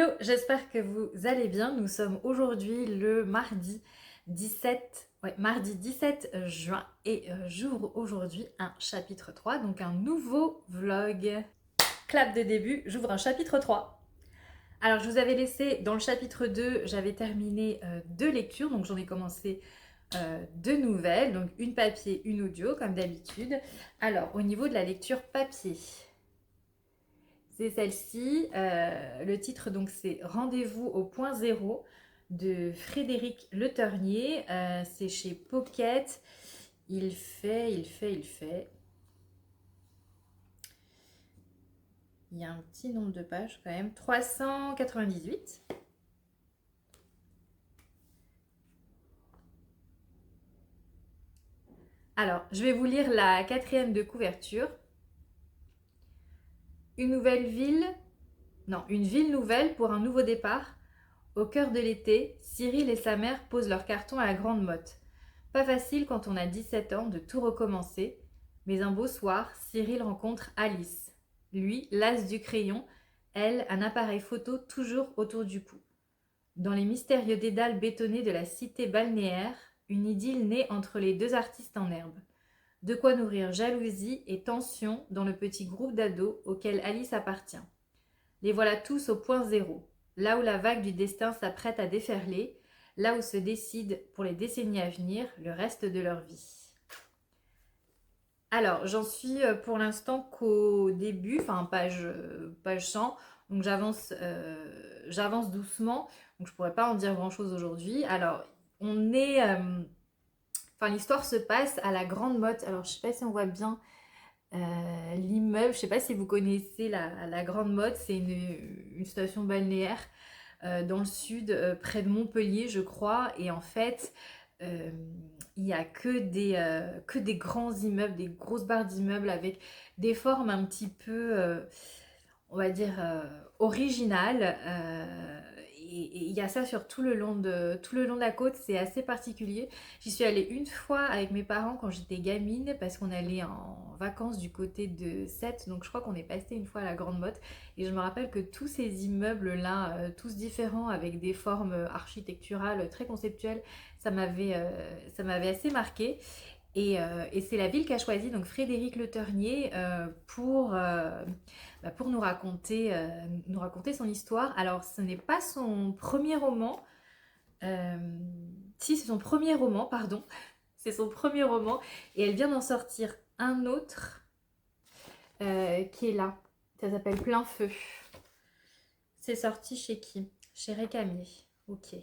Hello, j'espère que vous allez bien. Nous sommes aujourd'hui le mardi 17 juin et j'ouvre aujourd'hui un chapitre 3, donc un nouveau vlog. Clap de début, j'ouvre un chapitre 3. Alors je vous avais laissé dans le chapitre 2, j'avais terminé deux lectures, donc j'en ai commencé deux nouvelles, donc une papier, une audio comme d'habitude. Alors au niveau de la lecture papier, c'est celle-ci. Le titre, donc, c'est Rendez-vous au point zéro de Frédéric Le Ternier. C'est chez Pocket. Il fait. Il y a un petit nombre de pages quand même. 398. Alors, je vais vous lire la quatrième de couverture. Une ville nouvelle pour un nouveau départ. Au cœur de l'été, Cyril et sa mère posent leur carton à la Grande Motte. Pas facile quand on a 17 ans de tout recommencer, mais un beau soir, Cyril rencontre Alice. Lui, l'as du crayon, elle, un appareil photo toujours autour du cou. Dans les mystérieux dédales bétonnés de la cité balnéaire, une idylle naît entre les deux artistes en herbe. De quoi nourrir jalousie et tension dans le petit groupe d'ados auquel Alice appartient. Les voilà tous au point zéro, là où la vague du destin s'apprête à déferler, là où se décide pour les décennies à venir le reste de leur vie. Alors, j'en suis pour l'instant qu'au début, enfin page 100, donc j'avance doucement, donc je pourrais pas en dire grand-chose aujourd'hui. Alors, l'histoire se passe à la Grande Motte. Alors, je sais pas si on voit bien l'immeuble, je sais pas si vous connaissez la Grande Motte, c'est une station balnéaire dans le sud, près de Montpellier, je crois. Et en fait, euh, il n'y a que des grands immeubles, des grosses barres d'immeubles avec des formes un petit peu, on va dire, originales. Et il y a ça sur tout le long de la côte, c'est assez particulier. J'y suis allée une fois avec mes parents quand j'étais gamine parce qu'on allait en vacances du côté de Sète, donc je crois qu'on est passé une fois à la Grande Motte. Et je me rappelle que tous ces immeubles-là, tous différents avec des formes architecturales très conceptuelles, ça m'avait assez marqué. Et c'est la ville qu'a choisi donc Frédéric Le Ternier pour nous raconter son histoire. Alors, ce n'est pas son premier roman. euh, Si, c'est son premier roman, pardon. C'est son premier roman. Et elle vient d'en sortir un autre qui est là. Ça s'appelle Plein Feu. C'est sorti chez qui? Chez Récamier. Ok.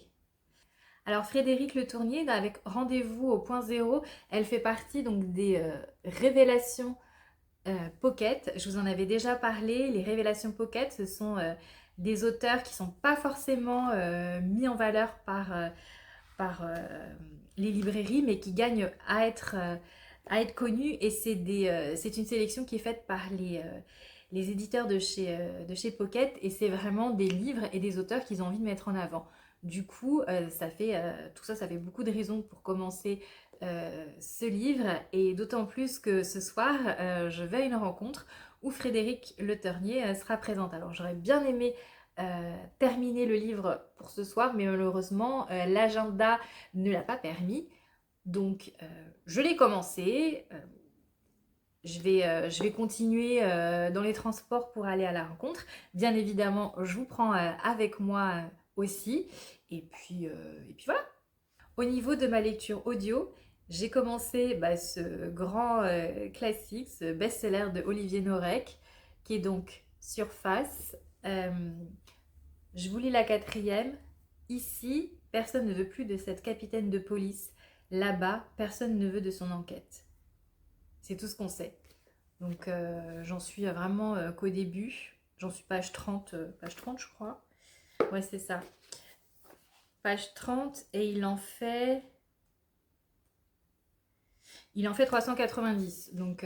Alors Frédéric Le Tournier, avec Rendez-vous au point zéro, elle fait partie donc des révélations Pocket. Je vous en avais déjà parlé. Les révélations Pocket, ce sont des auteurs qui ne sont pas forcément mis en valeur par les librairies, mais qui gagnent à être connus. Et c'est une sélection qui est faite par les éditeurs de chez Pocket. Et c'est vraiment des livres et des auteurs qu'ils ont envie de mettre en avant. Du coup, tout ça, ça fait beaucoup de raisons pour commencer ce livre. Et d'autant plus que ce soir, je vais à une rencontre où Frédéric Le Ternier sera présente. Alors, j'aurais bien aimé terminer le livre pour ce soir, mais malheureusement, l'agenda ne l'a pas permis. Donc, je l'ai commencé. Je vais continuer dans les transports pour aller à la rencontre. Bien évidemment, je vous prends avec moi aussi. Et puis voilà. Au niveau de ma lecture audio, j'ai commencé ce grand classique, ce best-seller de Olivier Norek, qui est donc Surface. Euh, je vous lis la quatrième. Ici, personne ne veut plus de cette capitaine de police. Là-bas, personne ne veut de son enquête. C'est tout ce qu'on sait. Donc j'en suis vraiment qu'au début. J'en suis page 30 je crois. Ouais, c'est ça. Page 30 et il en fait 390. Donc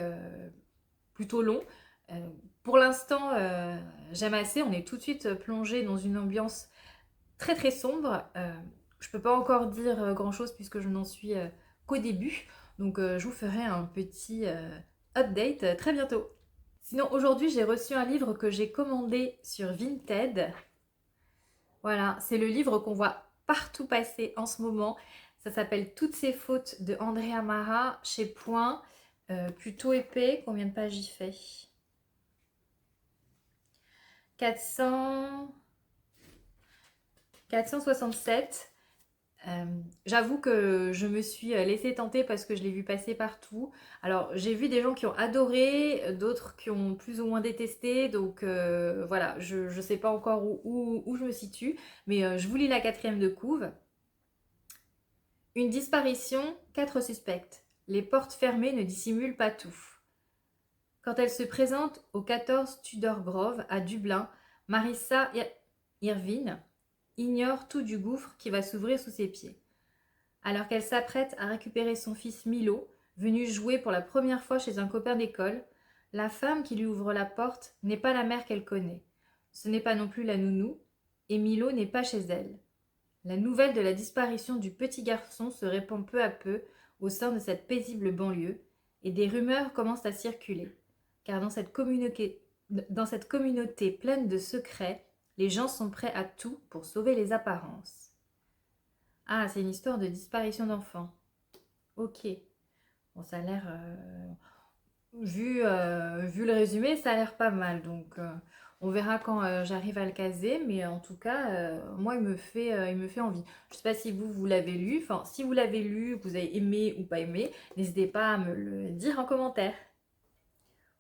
plutôt long. Euh, pour l'instant, j'aime assez. On est tout de suite plongé dans une ambiance très très sombre. Je peux pas encore dire grand chose puisque je n'en suis qu'au début. Donc je vous ferai un petit update très bientôt. Sinon aujourd'hui j'ai reçu un livre que j'ai commandé sur Vinted. Voilà, c'est le livre qu'on voit partout passer en ce moment. Ça s'appelle Toutes ces fautes de Andrea Mara chez Point. Plutôt épais. Combien de pages il fait? 400... 467. J'avoue que je me suis laissée tenter parce que je l'ai vu passer partout. Alors, j'ai vu des gens qui ont adoré, d'autres qui ont plus ou moins détesté. Donc voilà, je ne sais pas encore où je me situe. Mais je vous lis la quatrième de couve. Une disparition, 4 suspects. Les portes fermées ne dissimulent pas tout. Quand elle se présente au 14 Tudor Grove à Dublin, Marissa Irvine ignore tout du gouffre qui va s'ouvrir sous ses pieds. Alors qu'elle s'apprête à récupérer son fils Milo, venu jouer pour la première fois chez un copain d'école, la femme qui lui ouvre la porte n'est pas la mère qu'elle connaît. Ce n'est pas non plus la nounou, et Milo n'est pas chez elle. La nouvelle de la disparition du petit garçon se répand peu à peu au sein de cette paisible banlieue, et des rumeurs commencent à circuler. Car dans cette communauté pleine de secrets, les gens sont prêts à tout pour sauver les apparences. Ah, c'est une histoire de disparition d'enfants. Ok. Bon, ça a l'air... vu le résumé, ça a l'air pas mal. Donc, on verra quand j'arrive à le caser. Mais en tout cas, moi, il me fait envie. Je sais pas si vous l'avez lu. Enfin, si vous l'avez lu, que vous avez aimé ou pas aimé, n'hésitez pas à me le dire en commentaire.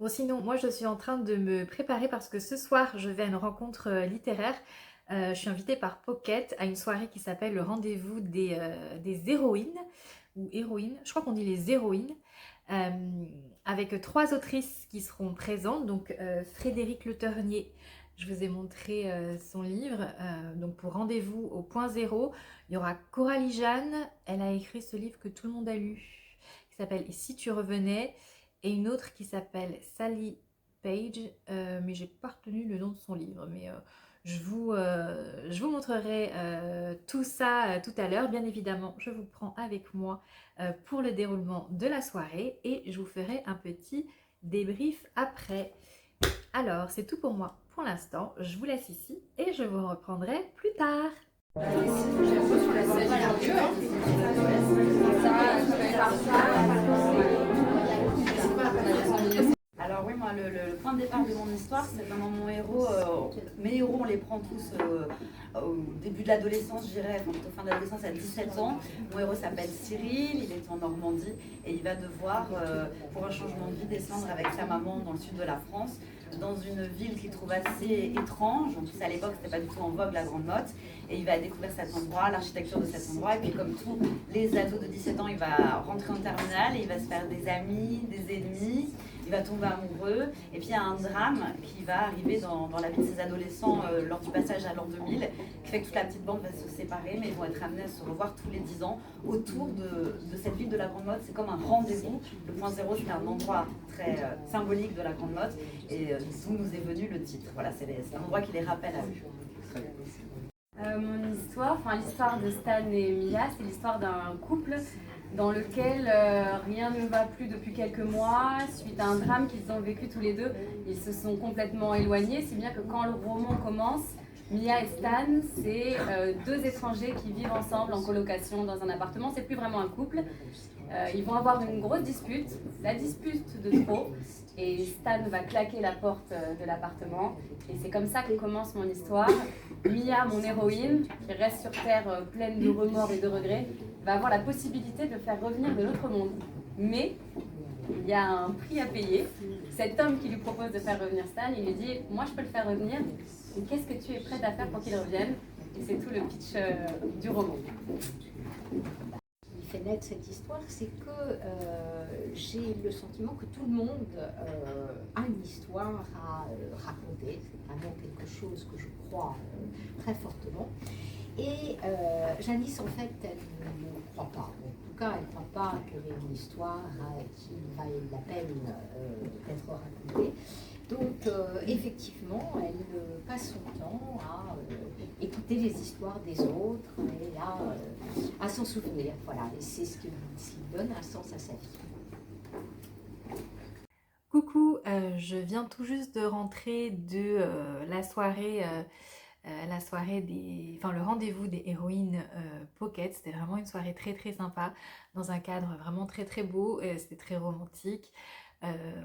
Bon, sinon, moi, je suis en train de me préparer parce que ce soir, je vais à une rencontre littéraire. Je suis invitée par Pocket à une soirée qui s'appelle le rendez-vous des héroïnes, ou héroïnes, je crois qu'on dit les héroïnes, euh, avec 3 autrices qui seront présentes. Donc, Frédéric Le Ternier, je vous ai montré son livre. Donc, pour Rendez-vous au point zéro, il y aura Coralie Jeanne, elle a écrit ce livre que tout le monde a lu, qui s'appelle Et si tu revenais, et une autre qui s'appelle Sally Page, mais j'ai pas retenu le nom de son livre, mais je vous montrerai tout ça tout à l'heure. Bien évidemment, je vous prends avec moi pour le déroulement de la soirée et je vous ferai un petit débrief après. Alors, c'est tout pour moi pour l'instant. Je vous laisse ici et je vous reprendrai plus tard. Alors oui, moi, le point de départ de mon histoire, c'est vraiment mon héros. Mes héros, on les prend tous au début de l'adolescence, je dirais, enfin, plutôt fin de l'adolescence, à 17 ans. Mon héros s'appelle Cyril, il est en Normandie et il va devoir, pour un changement de vie, descendre avec sa maman dans le sud de la France, dans une ville qu'il trouve assez étrange. En plus, à l'époque, c'était pas du tout en vogue, la Grande Motte. Et il va découvrir cet endroit, l'architecture de cet endroit. Et puis, comme tous les ados de 17 ans, il va rentrer en terminale et il va se faire des amis, des ennemis. Il va tomber amoureux. Et puis, il y a un drame qui va arriver dans la vie de ces adolescents lors du passage à l'an 2000, qui fait que toute la petite bande va se séparer, mais ils vont être amenés à se revoir tous les 10 ans autour de cette ville de la Grande Motte. C'est comme un rendez-vous. Le point zéro, c'est un endroit très symbolique de la Grande Motte. Et d'où nous est venu le titre. Voilà, c'est un endroit qui les rappelle à eux. Mon histoire, enfin l'histoire de Stan et Mia, c'est l'histoire d'un couple dans lequel rien ne va plus depuis quelques mois. Suite à un drame qu'ils ont vécu tous les deux, ils se sont complètement éloignés, si bien que quand le roman commence, Mia et Stan, c'est 2 étrangers qui vivent ensemble en colocation dans un appartement. C'est plus vraiment un couple. Ils vont avoir une grosse dispute, la dispute de trop, et Stan va claquer la porte de l'appartement. Et c'est comme ça que commence mon histoire. Mia, mon héroïne, qui reste sur Terre pleine de remords et de regrets, va avoir la possibilité de le faire revenir de l'autre monde. Mais il y a un prix à payer. Cet homme qui lui propose de faire revenir Stan, il lui dit « Moi, je peux le faire revenir, mais qu'est-ce que tu es prête à faire pour qu'il revienne ?» Et c'est tout le pitch du roman. Fait naître cette histoire, c'est que j'ai le sentiment que tout le monde a une histoire à raconter. C'est vraiment quelque chose que je crois très fortement. Et Janice, en fait, elle ne croit pas. En tout cas, elle ne croit pas qu'il y ait une histoire qui vaille la peine d'être racontée. Donc, effectivement, elle passe son temps à écouter les histoires des autres et à s'en souvenir. Voilà, et c'est ce qui donne un sens à sa vie. Coucou, je viens tout juste de rentrer de la soirée la soirée enfin le rendez-vous des héroïnes Pocket. C'était vraiment une soirée très très sympa, dans un cadre vraiment très très beau, c'était très romantique.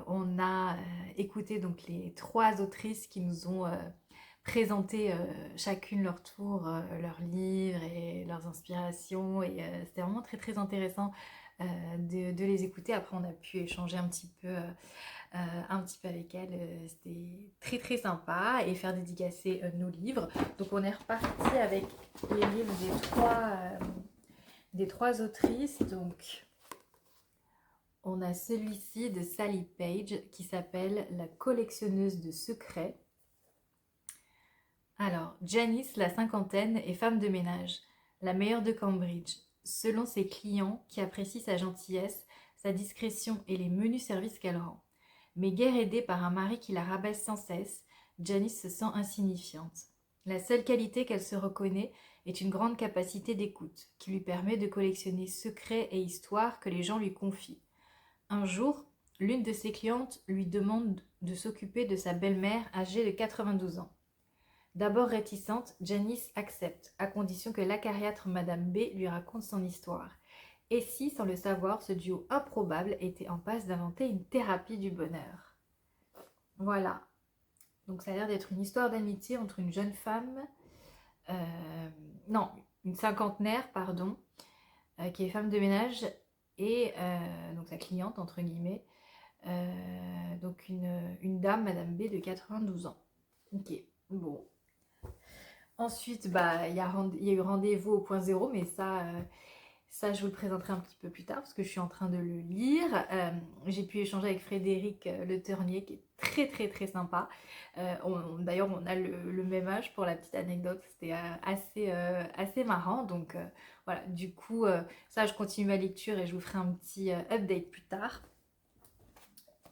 On a écouté donc les 3 autrices qui nous ont présenté chacune leur tour, leurs livres et leurs inspirations, et c'était vraiment très très intéressant de les écouter. Après on a pu échanger un petit peu avec elles, c'était très très sympa, et faire dédicacer nos livres. Donc on est reparti avec les livres des 3 autrices. Donc on a celui-ci de Sally Page qui s'appelle La collectionneuse de secrets. Alors, Janice, la cinquantaine, est femme de ménage, la meilleure de Cambridge, selon ses clients qui apprécient sa gentillesse, sa discrétion et les menus services qu'elle rend. Mais guère aidée par un mari qui la rabaisse sans cesse, Janice se sent insignifiante. La seule qualité qu'elle se reconnaît est une grande capacité d'écoute, qui lui permet de collectionner secrets et histoires que les gens lui confient. Un jour, l'une de ses clientes lui demande de s'occuper de sa belle-mère âgée de 92 ans. D'abord réticente, Janice accepte, à condition que l'acariâtre Madame B lui raconte son histoire. Et si, sans le savoir, ce duo improbable était en passe d'inventer une thérapie du bonheur. Voilà. Donc ça a l'air d'être une histoire d'amitié entre une jeune femme, une cinquantenaire, pardon, qui est femme de ménage, et donc sa cliente, entre guillemets, donc une dame, Madame B, de 92 ans. Ok, bon. Ensuite, il y a eu Rendez-vous au point zéro, mais ça, je vous le présenterai un petit peu plus tard parce que je suis en train de le lire. J'ai pu échanger avec Frédéric Le Ternier, qui est très très très sympa. D'ailleurs, on a le même âge, pour la petite anecdote. C'était assez marrant. Donc voilà, du coup, ça, je continue ma lecture et je vous ferai un petit update plus tard.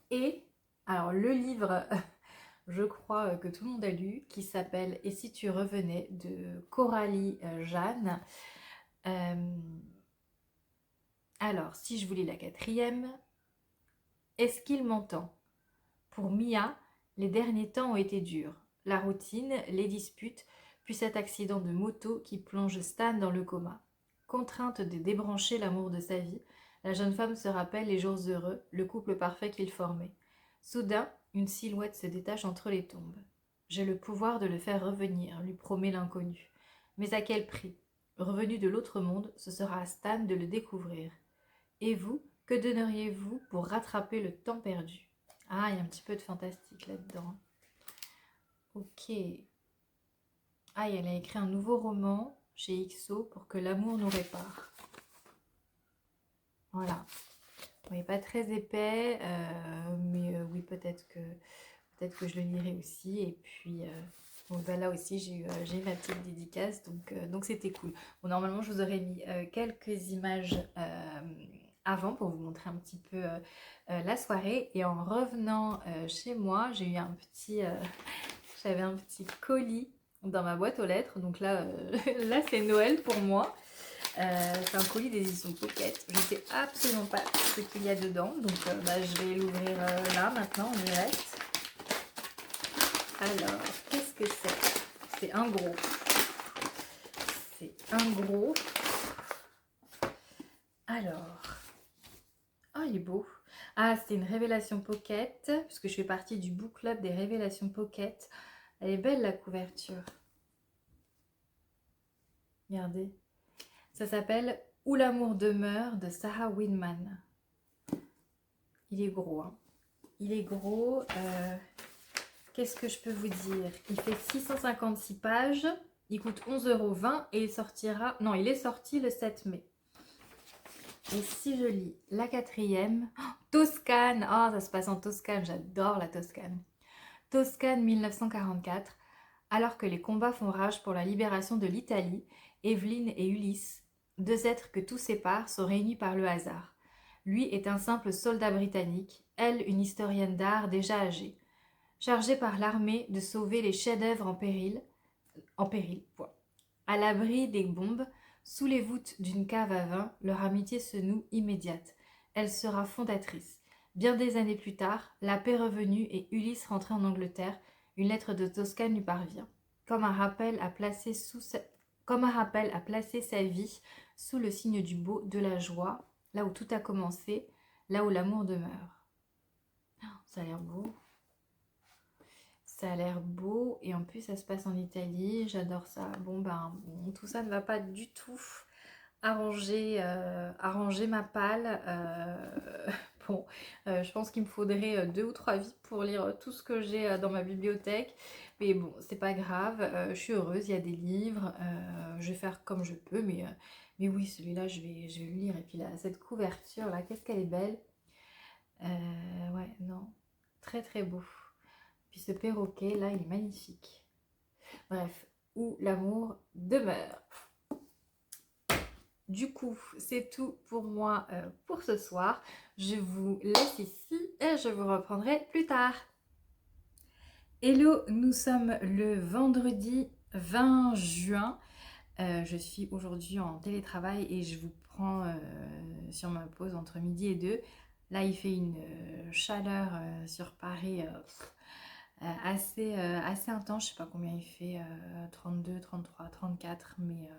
Et alors, le livre... je crois que tout le monde a lu, qui s'appelle « Et si tu revenais » de Coralie Jeanne. Alors, si je vous lis la 4e, « Est-ce qu'il m'entend ?» Pour Mia, les derniers temps ont été durs. La routine, les disputes, puis cet accident de moto qui plonge Stan dans le coma. Contrainte de débrancher l'amour de sa vie, la jeune femme se rappelle les jours heureux, le couple parfait qu'ils formaient. Soudain, une silhouette se détache entre les tombes. « J'ai le pouvoir de le faire revenir », lui promet l'inconnu. Mais à quel prix ? Revenu de l'autre monde, ce sera à Stan de le découvrir. Et vous, que donneriez-vous pour rattraper le temps perdu ? Ah, il y a un petit peu de fantastique là-dedans. Ok. Ah, elle a écrit un nouveau roman chez XO pour que l'amour nous répare. Voilà. Il n'est pas très épais, mais oui, peut-être que je le lirai aussi. Et puis, là aussi, j'ai eu ma petite dédicace, donc c'était cool. Bon, normalement, je vous aurais mis quelques images avant pour vous montrer un petit peu la soirée. Et en revenant chez moi, j'ai eu j'avais un petit colis dans ma boîte aux lettres. Donc là, là c'est Noël pour moi. C'est un colis des éditions Pocket. Je ne sais absolument pas ce qu'il y a dedans. Donc je vais l'ouvrir là maintenant en direct. Alors, qu'est-ce que c'est ? C'est un gros. C'est un gros. Alors. Oh, il est beau. Ah, c'est une révélation Pocket. Puisque je fais partie du book club des révélations Pocket. Elle est belle la couverture. Regardez. Ça s'appelle « Où l'amour demeure » de Sarah Winman. Il est gros, hein. Il est gros. Qu'est-ce que je peux vous dire ? Il fait 656 pages. Il coûte 11,20 € et il sortira... Non, il est sorti le 7 mai. Et si je lis la 4e... Oh, Toscane. Ah, ça se passe en Toscane. J'adore la Toscane. Toscane 1944. Alors que les combats font rage pour la libération de l'Italie, Evelyne et Ulysse, 2 êtres que tout sépare, sont réunis par le hasard. Lui est un simple soldat britannique, elle une historienne d'art déjà âgée. Chargée par l'armée de sauver les chefs-d'œuvre en péril, à l'abri des bombes, sous les voûtes d'une cave à vin, leur amitié se noue immédiate. Elle sera fondatrice. Bien des années plus tard, la paix revenue et Ulysse rentré en Angleterre, une lettre de Toscane lui parvient. comme un rappel à placer comme un rappel à placer sa vie sous le signe du beau, de la joie, là où tout a commencé, là où l'amour demeure. Ça a l'air beau. Ça a l'air beau et en plus ça se passe en Italie, j'adore ça. Bon tout ça ne va pas du tout arranger ma palle. Je pense qu'il me faudrait 2 ou 3 vies pour lire tout ce que j'ai dans ma bibliothèque. Mais bon, c'est pas grave, je suis heureuse, il y a des livres, je vais faire comme je peux. Mais oui, celui-là, je vais le lire. Et puis là, cette couverture là, qu'est-ce qu'elle est belle. Ouais, non, très très beau. Puis ce perroquet là, il est magnifique. Bref, où l'amour demeure. Du coup, c'est tout pour moi pour ce soir. Je vous laisse ici et je vous reprendrai plus tard. Hello, nous sommes le vendredi 20 juin. Je suis aujourd'hui en télétravail et je vous prends sur ma pause entre midi et 2. Là, il fait une chaleur sur Paris assez intense. Je sais pas combien il fait, 32, 33, 34, mais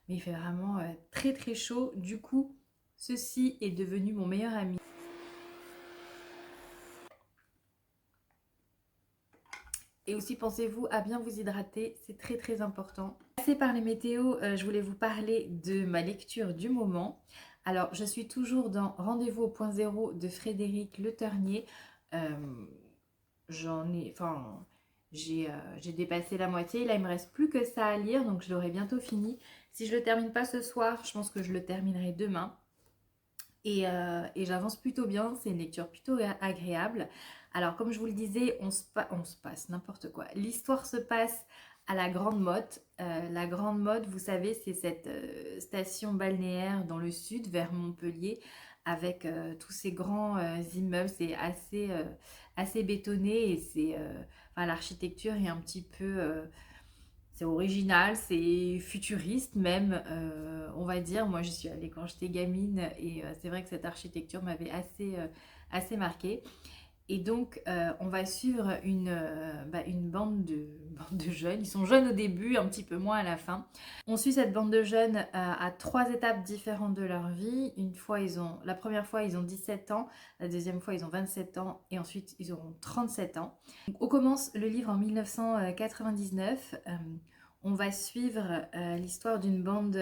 il fait vraiment très très chaud. Du coup, ceci est devenu mon meilleur ami. Et aussi, pensez-vous à bien vous hydrater, c'est très très important. Passé par les météos, je voulais vous parler de ma lecture du moment. Alors, je suis toujours dans Rendez-vous au point zéro de Frédéric Le Ternier. J'ai dépassé la moitié. Là, il me reste plus que ça à lire, donc je l'aurai bientôt fini. Si je le termine pas ce soir, je pense que je le terminerai demain. Et j'avance plutôt bien, c'est une lecture plutôt agréable. Alors comme je vous le disais, on se passe n'importe quoi. L'histoire se passe à la Grande Motte. La Grande Motte, vous savez, c'est cette station balnéaire dans le sud, vers Montpellier, avec tous ces grands immeubles. C'est assez bétonné et l'architecture est un petit peu... c'est original, c'est futuriste même, on va dire. Moi, j'y suis allée quand j'étais gamine et c'est vrai que cette architecture m'avait assez marquée. Et donc, on va suivre une bande de jeunes. Ils sont jeunes au début, un petit peu moins à la fin. On suit cette bande de jeunes à 3 étapes différentes de leur vie. La première fois, ils ont 17 ans. La deuxième fois, ils ont 27 ans. Et ensuite, ils auront 37 ans. Donc, on commence le livre en 1999. On va suivre l'histoire d'une bande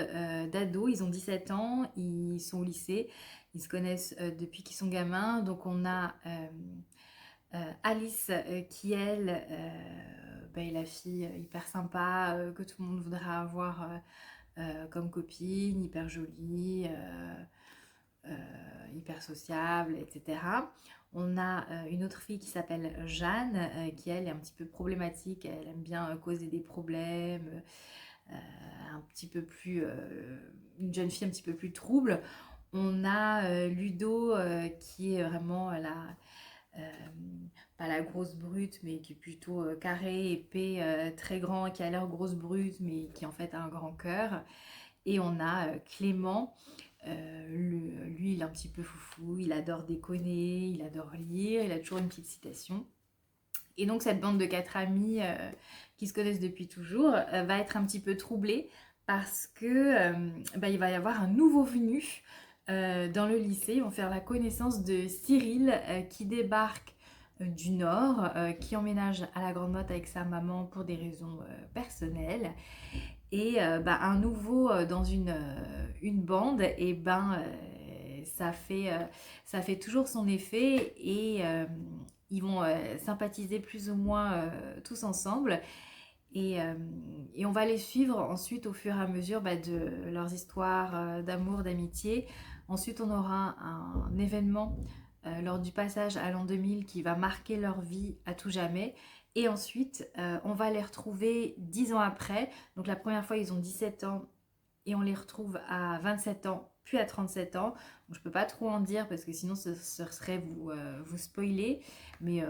d'ados. Ils ont 17 ans. Ils sont au lycée. Ils se connaissent depuis qu'ils sont gamins. Donc, on a... Alice qui elle est la fille hyper sympa que tout le monde voudra avoir comme copine, hyper jolie, hyper sociable, etc. On a une autre fille qui s'appelle Jeanne qui elle est un petit peu problématique, elle aime bien causer des problèmes, un petit peu plus une jeune fille un petit peu plus trouble. On a Ludo qui est vraiment pas la grosse brute, mais qui est plutôt carré, épais, très grand, qui a l'air grosse brute, mais qui en fait a un grand cœur. Et on a Clément, lui il est un petit peu foufou, il adore déconner, il adore lire, il a toujours une petite citation. Et donc cette bande de 4 amis qui se connaissent depuis toujours va être un petit peu troublée parce que il va y avoir un nouveau venu dans le lycée. Ils vont faire la connaissance de Cyril qui débarque du Nord, qui emménage à la Grande Motte avec sa maman pour des raisons personnelles. Et un nouveau dans une bande, et ça fait toujours son effet et ils vont sympathiser plus ou moins tous ensemble. Et on va les suivre ensuite au fur et à mesure de leurs histoires d'amour, d'amitié. Ensuite, on aura un événement lors du passage à l'an 2000 qui va marquer leur vie à tout jamais. Et ensuite, on va les retrouver 10 ans après. Donc la première fois, ils ont 17 ans et on les retrouve à 27 ans, puis à 37 ans. Donc, je ne peux pas trop en dire parce que sinon, ce serait vous spoiler. Mais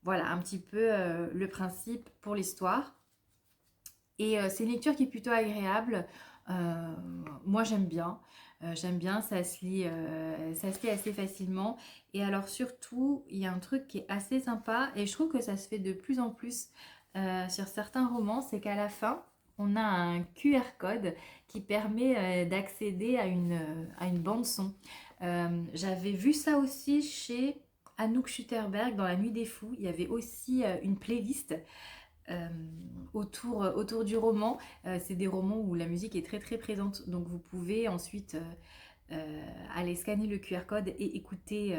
voilà un petit peu le principe pour l'histoire. Et c'est une lecture qui est plutôt agréable. Moi, j'aime bien. Ça se lit assez facilement. Et alors surtout, il y a un truc qui est assez sympa et je trouve que ça se fait de plus en plus sur certains romans, c'est qu'à la fin, on a un QR code qui permet d'accéder à une bande son. J'avais vu ça aussi chez Anouk Schutterberg dans La Nuit des Fous. Il y avait aussi une playlist euh, autour du roman. C'est des romans où la musique est très très présente, donc vous pouvez ensuite aller scanner le QR code et écouter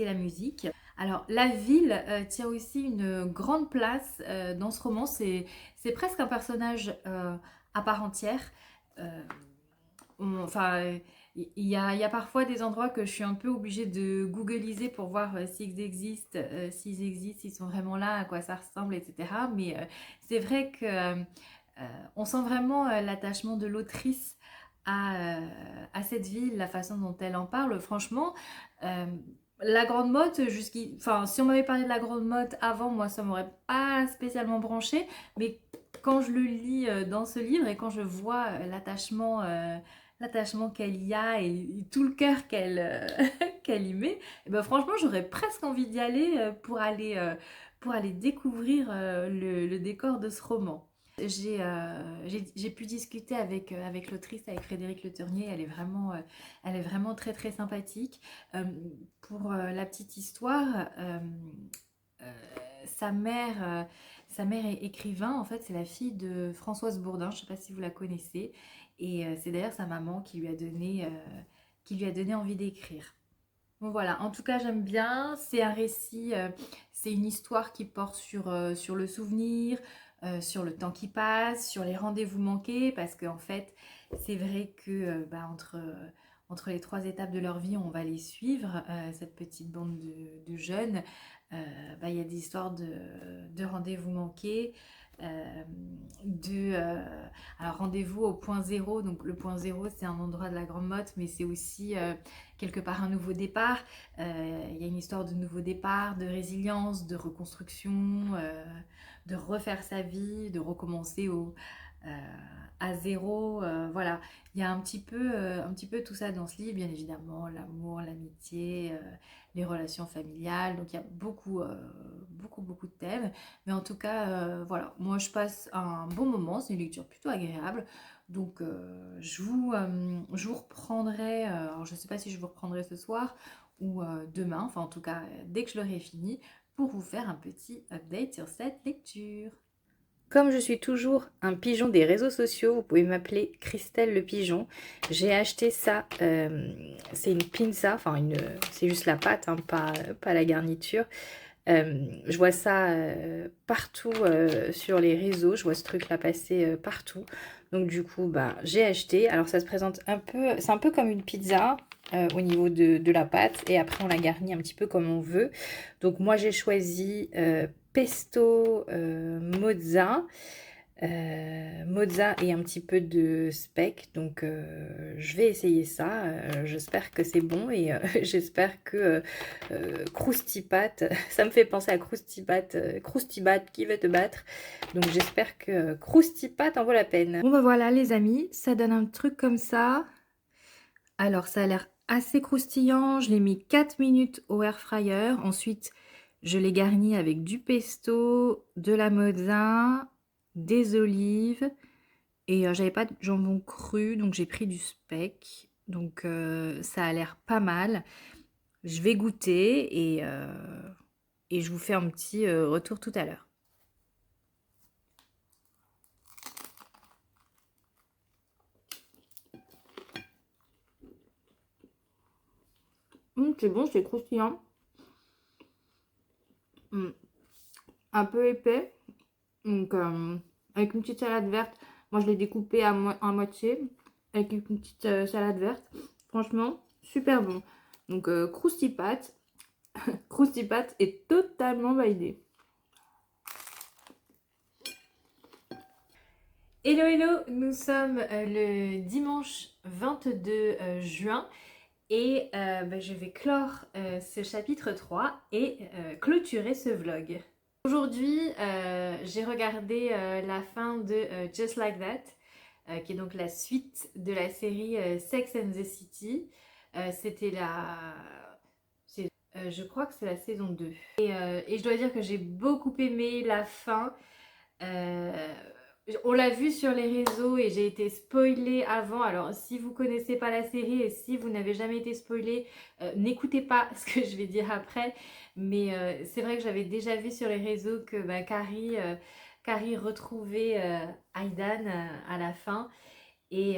la musique. Alors la ville tient aussi une grande place dans ce roman, c'est presque un personnage à part entière. Euh, enfin, il y a parfois des endroits que je suis un peu obligée de googliser pour voir s'ils existent, s'ils sont vraiment là, à quoi ça ressemble, etc. Mais c'est vrai que on sent vraiment l'attachement de l'autrice à cette ville, la façon dont elle en parle. Franchement, euh, la Grande Motte, enfin, si on m'avait parlé de la Grande Motte avant, moi, ça m'aurait pas spécialement branché. Mais quand je le lis dans ce livre et quand je vois l'attachement qu'elle y a et tout le cœur qu'elle y met, et ben franchement, j'aurais presque envie d'y aller pour aller découvrir le décor de ce roman. J'ai pu discuter avec l'autrice, avec Frédéric Le Ternier. Elle est vraiment très très sympathique. Euh, pour la petite histoire, euh, sa mère, sa mère est écrivain. En fait, c'est la fille de Françoise Bourdin. Je ne sais pas si vous la connaissez. Et c'est d'ailleurs sa maman qui lui a donné envie d'écrire. Bon voilà, en tout cas j'aime bien, c'est un récit, c'est une histoire qui porte sur le souvenir, sur le temps qui passe, sur les rendez-vous manqués, parce qu'en fait c'est vrai que entre les trois étapes de leur vie on va les suivre, cette petite bande de jeunes, il y a des histoires de rendez-vous manqués, euh, alors rendez-vous au point zéro, donc le point zéro c'est un endroit de la Grande Motte, mais c'est aussi quelque part un nouveau départ. Il y a une histoire de nouveau départ, de résilience, de reconstruction, de refaire sa vie, de recommencer à zéro. Voilà, il y a un petit peu tout ça dans ce livre, bien évidemment, l'amour, l'amitié, les relations familiales. Donc il y a beaucoup de thèmes. Mais en tout cas, voilà, moi je passe un bon moment, c'est une lecture plutôt agréable. Donc je vous reprendrai, alors je ne sais pas si je vous reprendrai ce soir ou demain, enfin en tout cas dès que je l'aurai fini, pour vous faire un petit update sur cette lecture. Comme je suis toujours un pigeon des réseaux sociaux, vous pouvez m'appeler Christelle le pigeon. J'ai acheté ça, c'est une pinza, enfin c'est juste la pâte, hein, pas la garniture. Je vois ça partout sur les réseaux, je vois ce truc là passer partout. Donc du coup, j'ai acheté. Alors ça se présente un peu, c'est un peu comme une pizza au niveau de la pâte. Et après on la garnit un petit peu comme on veut. Donc moi j'ai choisi pesto mozza. Mozza et un petit peu de speck, donc je vais essayer ça, j'espère que c'est bon et j'espère que Croustipat, ça me fait penser à Croustibat qui veut te battre, donc j'espère que Croustipat en vaut la peine. Bon voilà les amis, ça donne un truc comme ça. Alors ça a l'air assez croustillant, je l'ai mis 4 minutes au air fryer, ensuite je l'ai garni avec du pesto, de la mozza, des olives et j'avais pas de jambon cru donc j'ai pris du speck, donc ça a l'air pas mal. Je vais goûter et je vous fais un petit retour tout à l'heure. C'est bon, c'est croustillant. Un peu épais, donc avec une petite salade verte. Moi je l'ai découpé à moitié avec une petite salade verte. Franchement super bon. Donc Croustipat Croustipat est totalement validé. Hello hello, nous sommes le dimanche 22 juin et je vais clore ce chapitre 3 et clôturer ce vlog. Aujourd'hui, j'ai regardé la fin de Just Like That, qui est donc la suite de la série Sex and the City. Je crois que c'est la saison 2. Et je dois dire que j'ai beaucoup aimé la fin. Euh, on l'a vu sur les réseaux et j'ai été spoilée avant. Alors si vous connaissez pas la série et si vous n'avez jamais été spoilée, n'écoutez pas ce que je vais dire après. Mais c'est vrai que j'avais déjà vu sur les réseaux que Carrie retrouvait Aidan à la fin. Et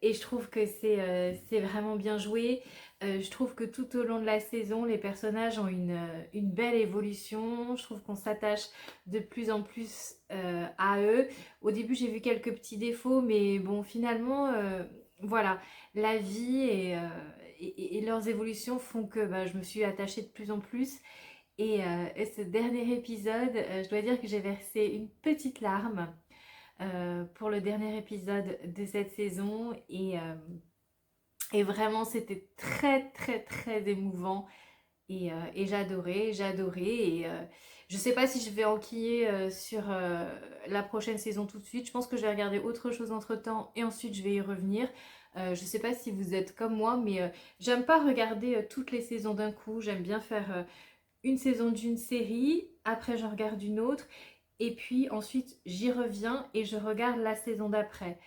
je trouve que c'est vraiment bien joué. Je trouve que tout au long de la saison, les personnages ont une belle évolution. Je trouve qu'on s'attache de plus en plus à eux. Au début, j'ai vu quelques petits défauts, mais bon, finalement, voilà, la vie et leurs évolutions font que bah, je me suis attachée de plus en plus. Et ce dernier épisode, je dois dire que j'ai versé une petite larme pour le dernier épisode de cette saison et vraiment c'était très très très émouvant et j'ai adoré et je sais pas si je vais enquiller sur la prochaine saison tout de suite. Je pense que je vais regarder autre chose entre temps et ensuite je vais y revenir. Je sais pas si vous êtes comme moi, mais j'aime pas regarder toutes les saisons d'un coup. J'aime bien faire une saison d'une série, après j'en regarde une autre et puis ensuite j'y reviens et je regarde la saison d'après.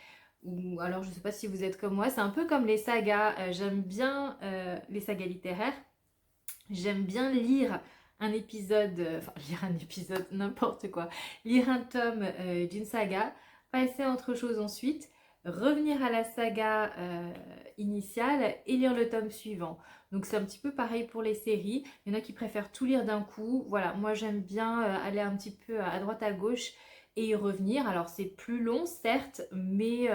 Ou alors je sais pas si vous êtes comme moi, c'est un peu comme les sagas. J'aime bien les sagas littéraires. J'aime bien lire un épisode, enfin lire un épisode, n'importe quoi, lire un tome d'une saga, passer à autre chose ensuite, revenir à la saga initiale et lire le tome suivant. Donc c'est un petit peu pareil pour les séries. Il y en a qui préfèrent tout lire d'un coup. Voilà, moi j'aime bien aller un petit peu à droite à gauche et y revenir. Alors c'est plus long certes, mais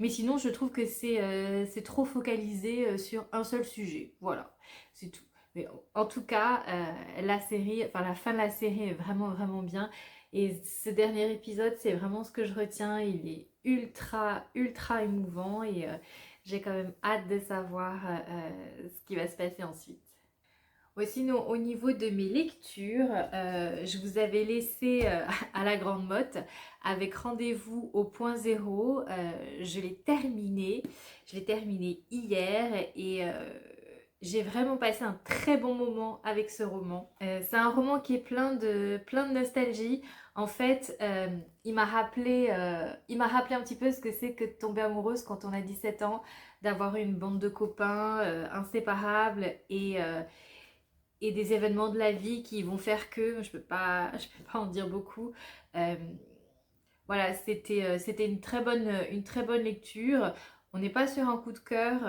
sinon je trouve que c'est trop focalisé sur un seul sujet. Voilà, c'est tout. Mais en tout cas, la série, enfin la fin de la série est vraiment vraiment bien. Et ce dernier épisode, c'est vraiment ce que je retiens. Il est ultra ultra émouvant et j'ai quand même hâte de savoir ce qui va se passer ensuite. Ouais, sinon, au niveau de mes lectures, je vous avais laissé à la Grande Motte avec Rendez-vous au point zéro. Je l'ai terminé. Je l'ai terminé hier et j'ai vraiment passé un très bon moment avec ce roman. C'est un roman qui est plein de nostalgie. En fait, il m'a rappelé un petit peu ce que c'est que de tomber amoureuse quand on a 17 ans, d'avoir une bande de copains inséparables et des événements de la vie qui vont faire que, je peux pas en dire beaucoup. Euh, voilà, c'était une très bonne lecture. On n'est pas sur un coup de cœur,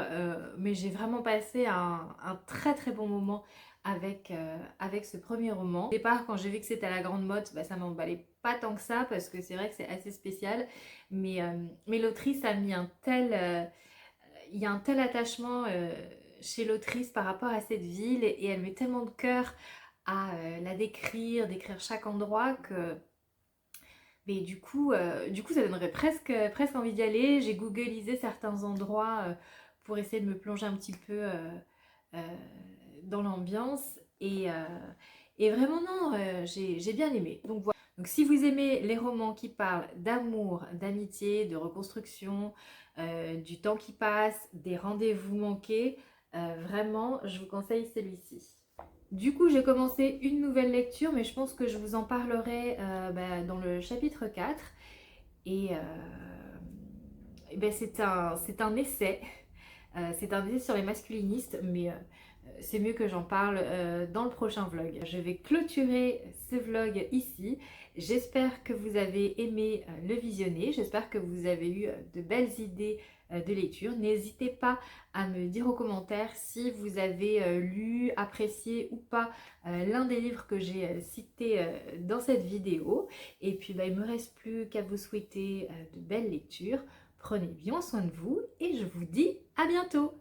mais j'ai vraiment passé un très très bon moment avec ce premier roman. Au départ, quand j'ai vu que c'était à la Grande Motte, bah, ça m'emballait pas tant que ça parce que c'est vrai que c'est assez spécial. Mais l'autrice a mis il y a un tel attachement chez l'autrice par rapport à cette ville et elle met tellement de cœur à la décrire chaque endroit que mais du coup ça donnerait presque envie d'y aller. J'ai googlisé certains endroits pour essayer de me plonger un petit peu euh, dans l'ambiance et vraiment non, j'ai bien aimé. Donc voilà. Donc si vous aimez les romans qui parlent d'amour, d'amitié, de reconstruction, du temps qui passe, des rendez-vous manqués, vraiment je vous conseille celui-ci. Du coup, j'ai commencé une nouvelle lecture, mais je pense que je vous en parlerai dans le chapitre 4. Et ben, c'est un essai. C'est un essai sur les masculinistes, mais c'est mieux que j'en parle dans le prochain vlog. Je vais clôturer ce vlog ici. J'espère que vous avez aimé le visionner. J'espère que vous avez eu de belles idées de lecture. N'hésitez pas à me dire aux commentaires si vous avez lu, apprécié ou pas l'un des livres que j'ai cités dans cette vidéo. Et puis il ne me reste plus qu'à vous souhaiter de belles lectures. Prenez bien soin de vous et je vous dis à bientôt.